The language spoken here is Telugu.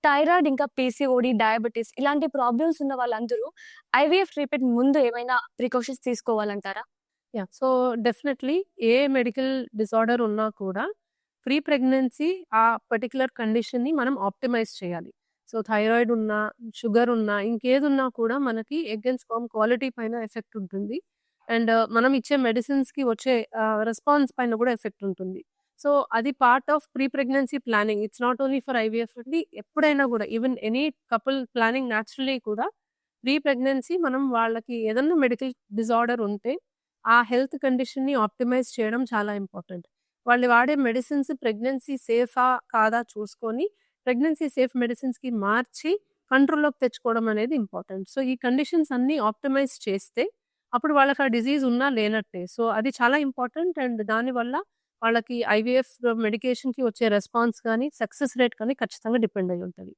థైరాయిడ్ ఇంకా పీసీఓడీ, డయాబెటిస్ ఇలాంటి ప్రాబ్లమ్స్ ఉన్న వాళ్ళందరూ ఐవీఎఫ్ ట్రీట్మెంట్ ముందు ఏమైనా ప్రికాషన్స్ తీసుకోవాలంటారా? సో, డెఫినెట్‌లీ ఏ మెడికల్ డిసార్డర్ ఉన్నా కూడా ప్రీ ప్రెగ్నెన్సీ ఆ పర్టిక్యులర్ కండిషన్‌ని మనం ఆప్టిమైజ్ చేయాలి. సో, థైరాయిడ్ ఉన్నా, షుగర్ ఉన్నా, ఇంకేదున్నా కూడా మనకి ఎగ్ అండ్ స్పెర్మ్ క్వాలిటీ పైన ఎఫెక్ట్ ఉంటుంది. అండ్ మనం ఇచ్చే మెడిసిన్స్‌కి వచ్చే రెస్పాన్స్ పైన కూడా ఎఫెక్ట్ ఉంటుంది. సో, అది part of pre pregnancy planning. It's not only for IVF అండి. ఎప్పుడైనా కూడా even any couple planning naturally కూడా ప్రీ ప్రెగ్నెన్సీ మనం వాళ్ళకి ఏదన్నా మెడికల్ డిసార్డర్ ఉంటే ఆ హెల్త్ కండిషన్‌ని ఆప్టిమైజ్ చేయడం చాలా ఇంపార్టెంట్. వాళ్ళు వాడే మెడిసిన్స్ ప్రెగ్నెన్సీ సేఫా? కాదా? చూసుకొని ప్రెగ్నెన్సీ సేఫ్ మెడిసిన్స్‌కి మార్చి కంట్రోల్‌లోకి తెచ్చుకోవడం అనేది ఇంపార్టెంట్. సో, ఈ కండిషన్స్ అన్నీ ఆప్టిమైజ్ చేస్తే అప్పుడు వాళ్ళకి ఆ డిసీజ్ ఉన్నా లేనట్టే. సో, అది చాలా ఇంపార్టెంట్. అండ్ దానివల్ల వాళ్ళకి ఐవీఎఫ్ మెడికేషన్‌కి వచ్చే రెస్పాన్స్ గాని, సక్సెస్ రేట్ కానీ ఖచ్చితంగా డిపెండ్ అయ్యి ఉంటది.